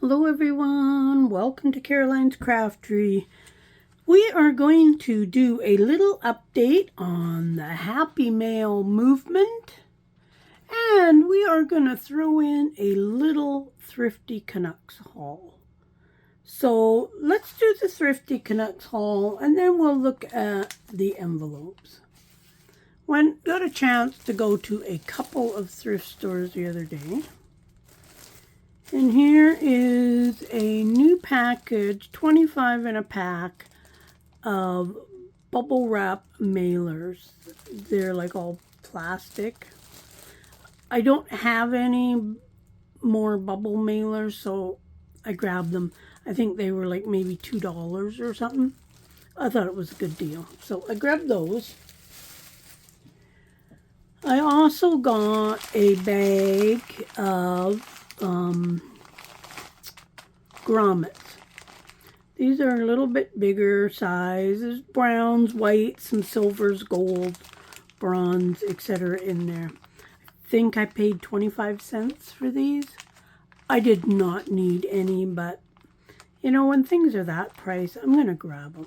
Hello everyone, welcome to Caroline's Craftery. We are going to do a little update on the Happy Mail movement, and we are going to throw in a little Thrifty Canucks haul. So let's do the Thrifty Canucks haul and then we'll look at the envelopes. Got a chance to go to a couple of thrift stores the other day. And here is a new package, 25 in a pack of bubble wrap mailers. They're like all plastic. I don't have any more bubble mailers, so I grabbed them. I think they were like maybe $2 or something. I thought it was a good deal, so I grabbed those. I also got a bag of grommets. These are a little bit bigger sizes, browns, whites, some silvers, gold, bronze, etc. in there. I think I paid 25 cents for these. I did not need any, but you know, when things are that price, I'm gonna grab them.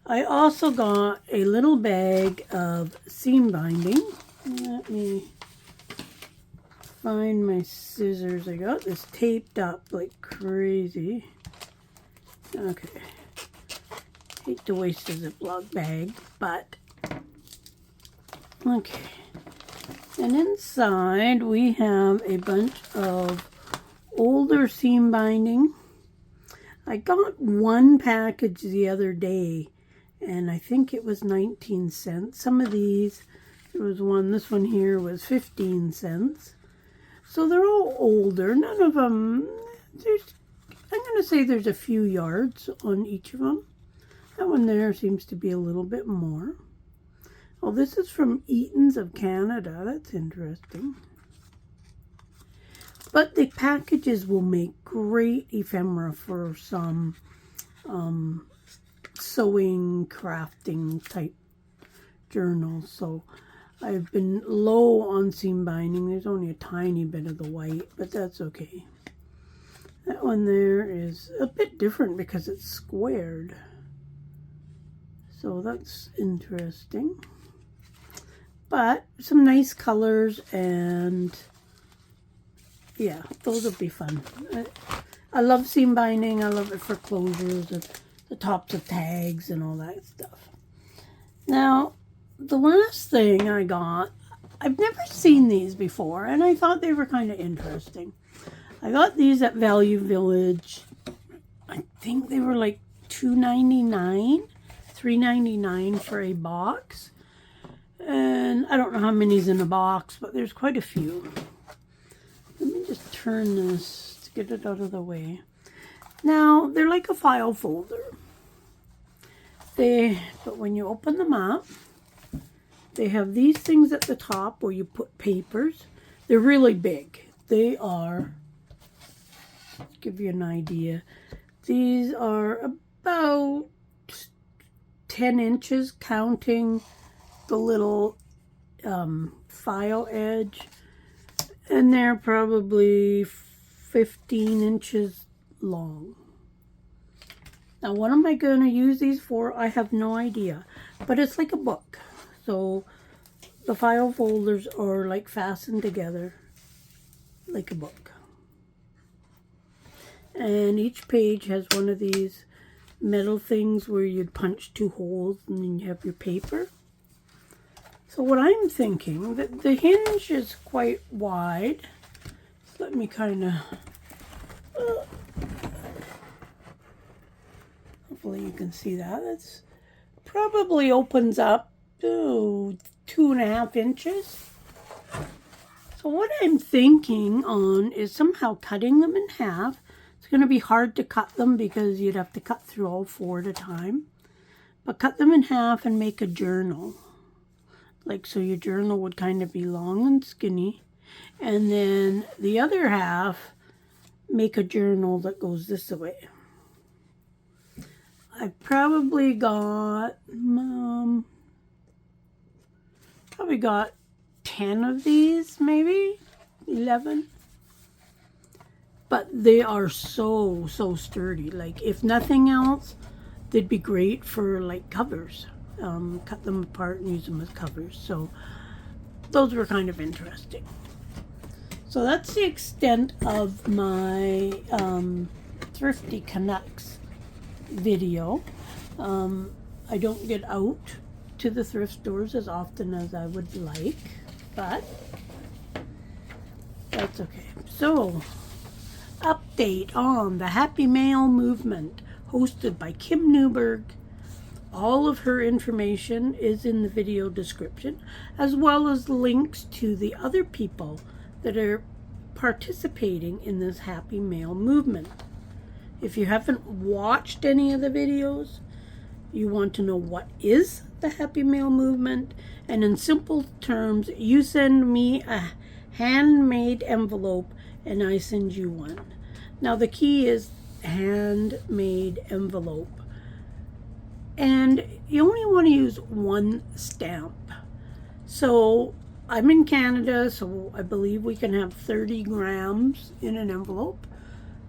I also got a little bag of seam binding. Let me find my scissors. I got this taped up like crazy. Okay. Hate to waste a Ziploc bag, but okay. And inside we have a bunch of older seam binding. I got one package the other day and I think it was 19 cents. Some of these, there was one, this one here was 15 cents. So they're all older. None of them, I'm going to say there's a few yards on each of them. That one there seems to be a little bit more. Oh, this is from Eaton's of Canada. That's interesting. But the packages will make great ephemera for some sewing, crafting type journals. So I've been low on seam binding. There's only a tiny bit of the white, but that's okay. That one there is a bit different because it's squared. So that's interesting. But some nice colors, and yeah, those will be fun. I love seam binding. I love it for closures and the tops of tags and all that stuff. Now, the last thing I got, I've never seen these before, and I thought they were kind of interesting. I got these at Value Village. I think they were like $2.99, $3.99 for a box. And I don't know how many's in a box, but there's quite a few. Let me just turn this to get it out of the way. Now, they're like a file folder. But when you open them up, they have these things at the top where you put papers. They're really big. They are, to give you an idea, these are about 10 inches, counting the little file edge. And they're probably 15 inches long. Now, what am I going to use these for? I have no idea. But it's like a book. So the file folders are like fastened together like a book. And each page has one of these metal things where you'd punch 2 holes and then you have your paper. So what I'm thinking, that the hinge is quite wide. So let me kind of, hopefully you can see that. It's probably opens up to 2.5 inches. So what I'm thinking on is somehow cutting them in half. It's going to be hard to cut them because you'd have to cut through all 4 at a time. But cut them in half and make a journal. Like, so your journal would kind of be long and skinny. And then the other half, make a journal that goes this way. I've probably got, 10 of these, maybe 11. but they are so sturdy. Like, if nothing else, they'd be great for like covers. Cut them apart and use them as covers. So those were kind of interesting. So that's the extent of my Thrifty Canucks video. I don't get out to the thrift stores as often as I would like, but that's okay. So, update on the Happy Mail movement hosted by Kim Newberg. All of her information is in the video description, as well as links to the other people that are participating in this Happy Mail movement. If you haven't watched any of the videos, you want to know what is the Happy Mail movement, and in simple terms, you send me a handmade envelope and I send you one. Now the key is handmade envelope, and you only want to use one stamp. So I'm in Canada, so I believe we can have 30 grams in an envelope.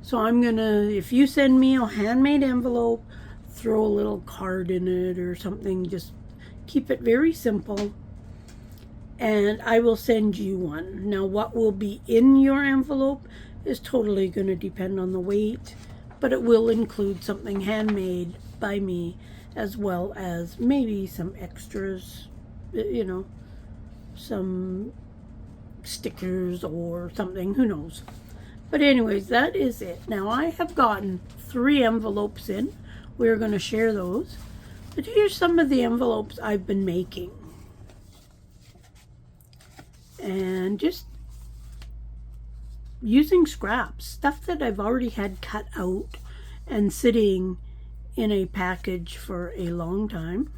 So I'm gonna, if you send me a handmade envelope, throw a little card in it or something, just keep it very simple, and I will send you one. Now what will be in your envelope is totally going to depend on the weight, but it will include something handmade by me, as well as maybe some extras, you know, some stickers or something, who knows. But anyways, that is it. Now I have gotten 3 envelopes in. We're going to share those. But here's some of the envelopes I've been making. And just using scraps, stuff that I've already had cut out and sitting in a package for a long time.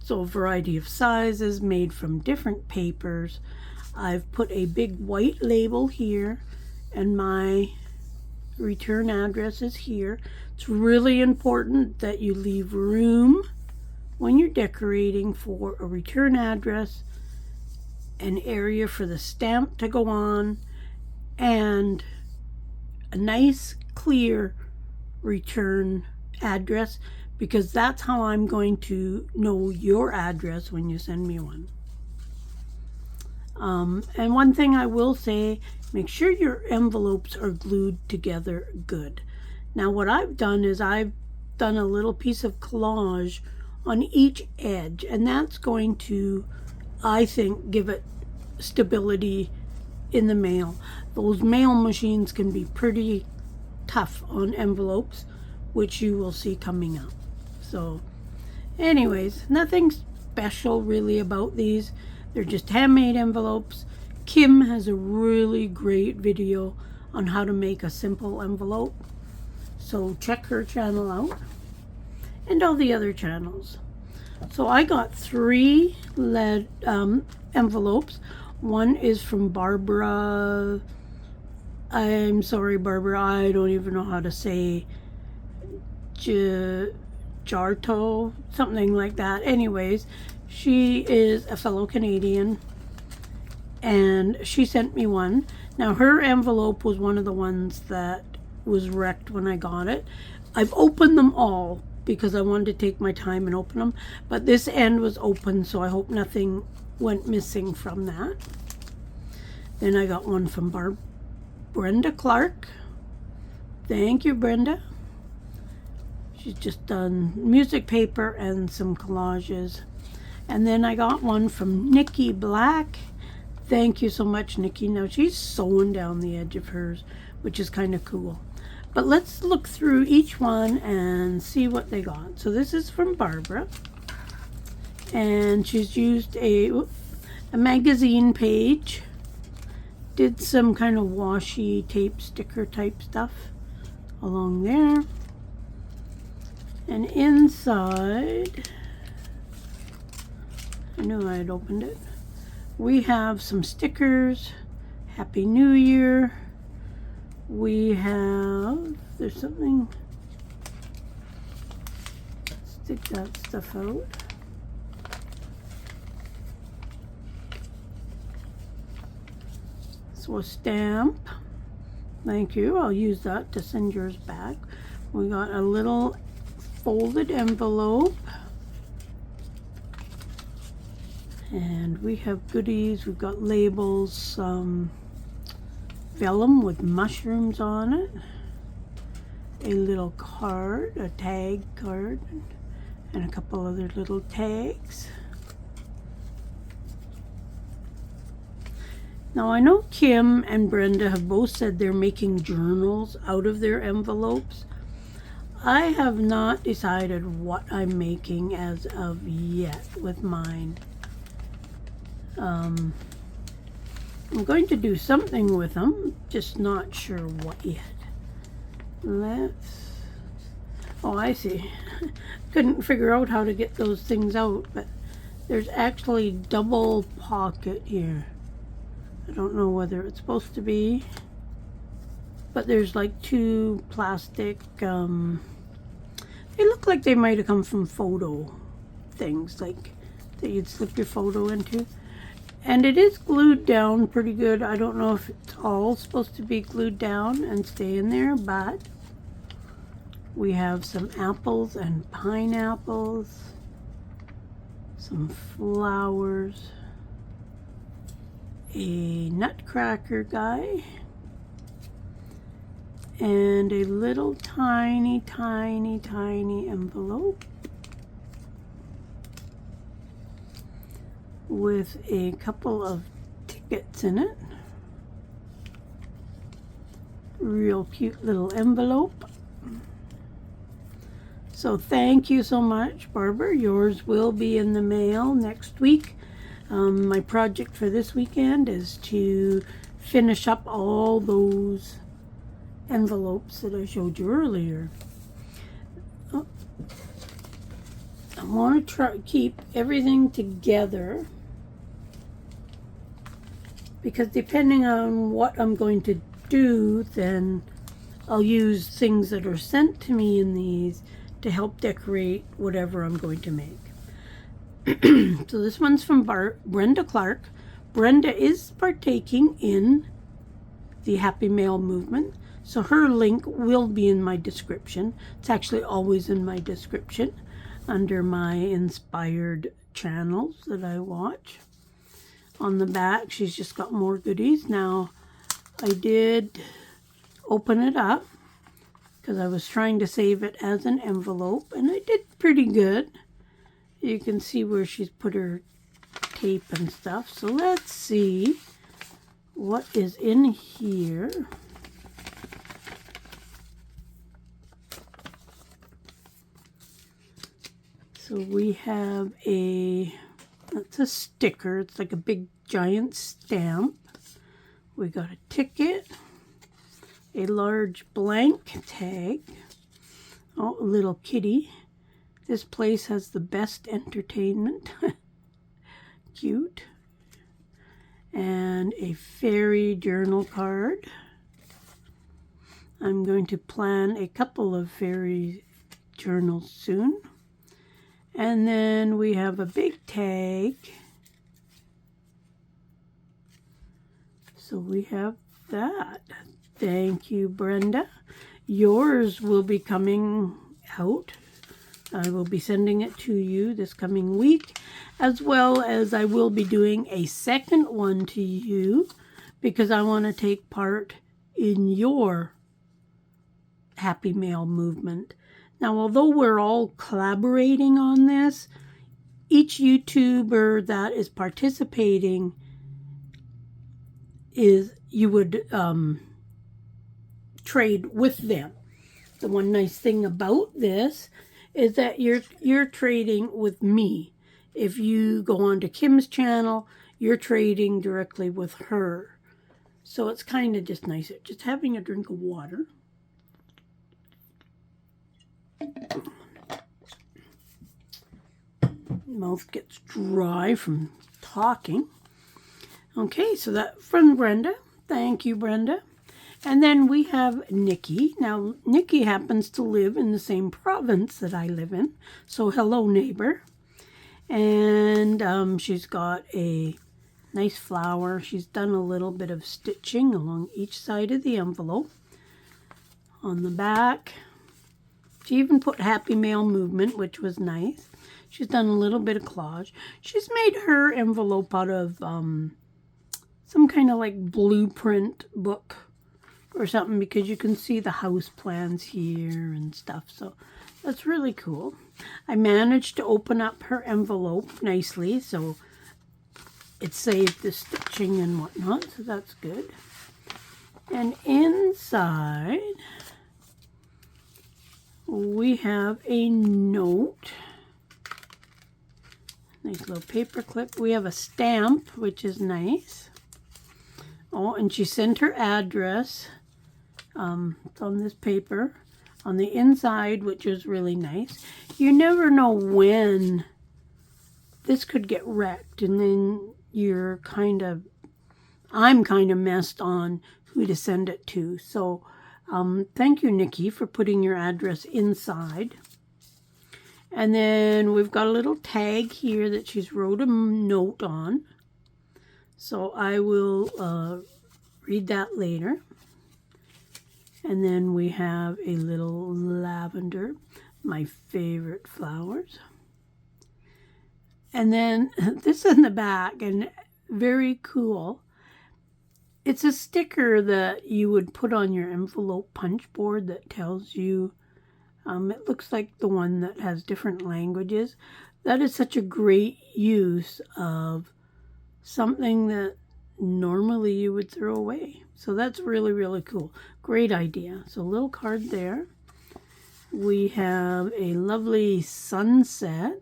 So a variety of sizes made from different papers. I've put a big white label here, and my return address is here. It's really important that you leave room when you're decorating for a return address, an area for the stamp to go on, and a nice clear return address, because that's how I'm going to know your address when you send me one. And one thing I will say, make sure your envelopes are glued together good. Now what I've done is I've done a little piece of collage on each edge, and that's going to, I think, give it stability in the mail. Those mail machines can be pretty tough on envelopes, which you will see coming up. So anyways, nothing special really about these. They're just handmade envelopes. Kim has a really great video on how to make a simple envelope, so check her channel out, and all the other channels. So I got 3 lead envelopes. One is from Barbara. I'm sorry, Barbara, I don't even know how to say Jarto, something like that. Anyways, she is a fellow Canadian, and she sent me one. Now her envelope was one of the ones that was wrecked when I got it. I've opened them all because I wanted to take my time and open them, but this end was open, so I hope nothing went missing from that. Then I got one from Brenda Clark. Thank you, Brenda. She's just done music paper and some collages. And then I got one from Nikki Black. Thank you so much, Nikki. Now she's sewing down the edge of hers, which is kind of cool. But let's look through each one and see what they got. So this is from Barbara, and she's used a magazine page, did some kind of washi tape sticker type stuff along there, and inside, I knew I had opened it, we have some stickers. Happy New Year. We have, there's something, stick that stuff out. So a stamp. Thank you. I'll use that to send yours back. We got a little folded envelope. And we have goodies. We've got labels, some vellum with mushrooms on it. A little card, a tag card, and a couple other little tags. Now I know Kim and Brenda have both said they're making journals out of their envelopes. I have not decided what I'm making as of yet with mine. I'm going to do something with them, just not sure what yet. Oh, I see. Couldn't figure out how to get those things out, but there's actually double pocket here. I don't know whether it's supposed to be, but there's like two plastic, they look like they might have come from photo things, like that you'd slip your photo into. And it is glued down pretty good. I don't know if it's all supposed to be glued down and stay in there, but we have some apples and pineapples, some flowers, a nutcracker guy, and a little tiny envelope with a couple of tickets in it. Real cute little envelope. So thank you so much, Barbara. Yours will be in the mail next week. My project for this weekend is to finish up all those envelopes that I showed you earlier. Oh, I want to try keep everything together, because depending on what I'm going to do, then I'll use things that are sent to me in these to help decorate whatever I'm going to make. So this one's from Brenda Clark. Brenda is partaking in the Happy Mail movement, so her link will be in my description. It's actually always in my description under my inspired channels that I watch. On the back, she's just got more goodies. Now, I did open it up because I was trying to save it as an envelope, and I did pretty good. You can see where she's put her tape and stuff. So let's see what is in here. So we have that's a sticker. It's like a big giant stamp. We got a ticket, a large blank tag. Oh, a little kitty. This place has the best entertainment. Cute. And a fairy journal card. I'm going to plan a couple of fairy journals soon. And then we have a big tag. So we have that. Thank you, Brenda. Yours will be coming out. I will be sending it to you this coming week, as well as I will be doing a second one to you because I want to take part in your Happy Mail movement. Now, although we're all collaborating on this, each YouTuber that is participating you would trade with them. The one nice thing about this is that you're trading with me. If you go on to Kim's channel, you're trading directly with her. So it's kind of just nicer. Just having a drink of water. Mouth gets dry from talking. Okay, so that from Brenda. Thank you, Brenda. And then we have Nikki. Now, Nikki happens to live in the same province that I live in. So, hello, neighbor. And she's got a Nice flower. She's done a little bit of stitching along each side of the envelope. On the back, she even put Happy Mail Movement, which was nice. She's done a little bit of collage. She's made her envelope out of some kind of like blueprint book or something, because you can see the house plans here and stuff. So that's really cool. I managed to open up her envelope nicely, so it saved the stitching and whatnot, so that's good. And inside, we have a note. Nice little paper clip. We have a stamp, which is nice. Oh, and she sent her address. It's on this paper. On the inside, which is really nice. You never know when this could get wrecked, and then I'm kind of messed on who to send it to. So thank you, Nikki, for putting your address inside. And then we've got a little tag here that she's wrote a note on. So I will read that later. And then we have a little lavender, my favorite flowers. And then this in the back, and very cool. It's a sticker that you would put on your envelope punch board that tells you, it looks like the one that has different languages. That is such a great use of something that normally you would throw away. So that's really, really cool. Great idea. So a little card there. We have a lovely sunset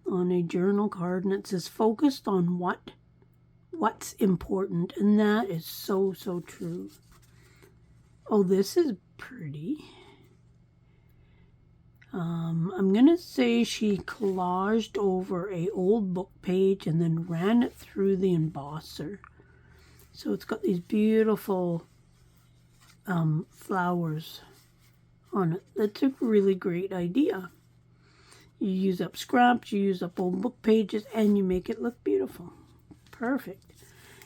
on a journal card, and it says focused on what's important, and that is so, so true. Oh, this is pretty. I'm gonna say she collaged over a old book page and then ran it through the embosser. So it's got these beautiful flowers on it. That's a really great idea. You use up scraps, you use up old book pages, and you make it look beautiful. Perfect.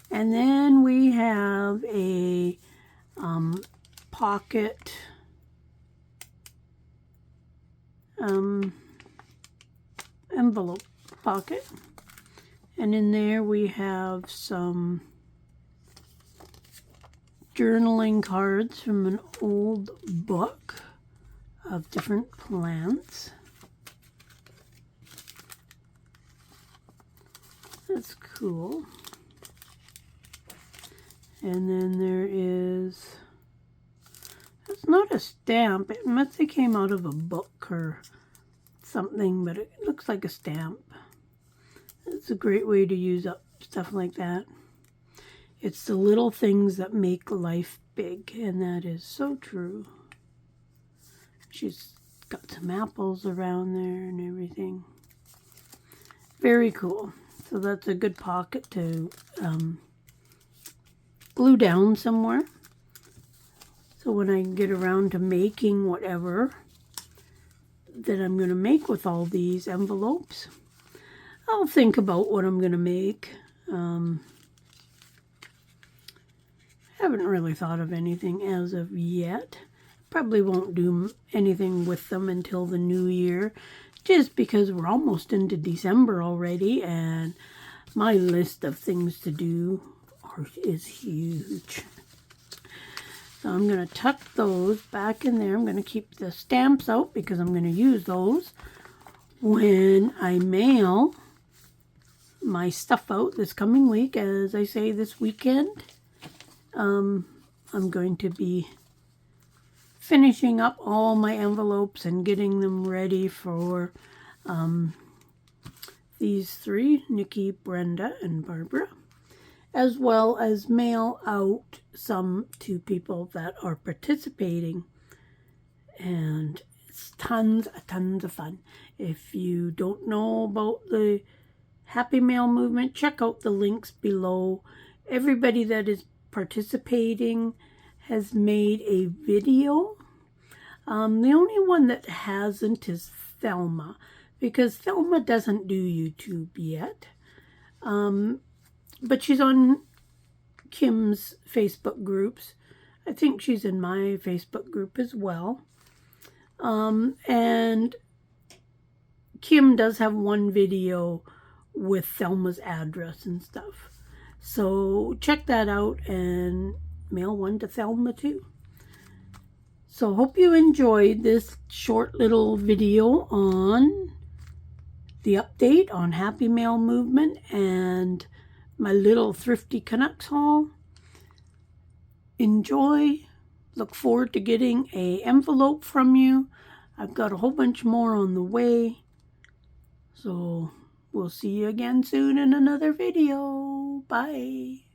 And then we have a pocket envelope pocket. And in there we have some journaling cards from an old book of different plants. That's cool. And then there is, it's not a stamp. It must have came out of a book or something, but it looks like a stamp. It's a great way to use up stuff like that. It's the little things that make life big, and that is so true. She's got some apples around there and everything. Very cool. So that's a good pocket to glue down somewhere. So when I get around to making whatever that I'm going to make with all these envelopes, I'll think about what I'm going to make. Haven't really thought of anything as of yet. Probably won't do anything with them until the new year, just because we're almost into December already, and my list of things to do is huge. So I'm going to tuck those back in there. I'm going to keep the stamps out because I'm going to use those when I mail my stuff out this coming week. As I say, this weekend, I'm going to be finishing up all my envelopes and getting them ready for these three, Nikki, Brenda, and Barbara, as well as mail out some to people that are participating. And it's tons of fun. If you don't know about the Happy Mail Movement, check out the links below. Everybody that is participating has made a video. The only one that hasn't is Thelma, because Thelma doesn't do YouTube yet. But she's on Kim's Facebook groups. I think she's in my Facebook group as well. And Kim does have one video with Thelma's address and stuff. So check that out and mail one to Thelma too. So hope you enjoyed this short little video on the update on Happy Mail Movement and my little Thrifty Canucks haul. Enjoy. Look forward to getting an envelope from you. I've got a whole bunch more on the way. So we'll see you again soon in another video. Bye.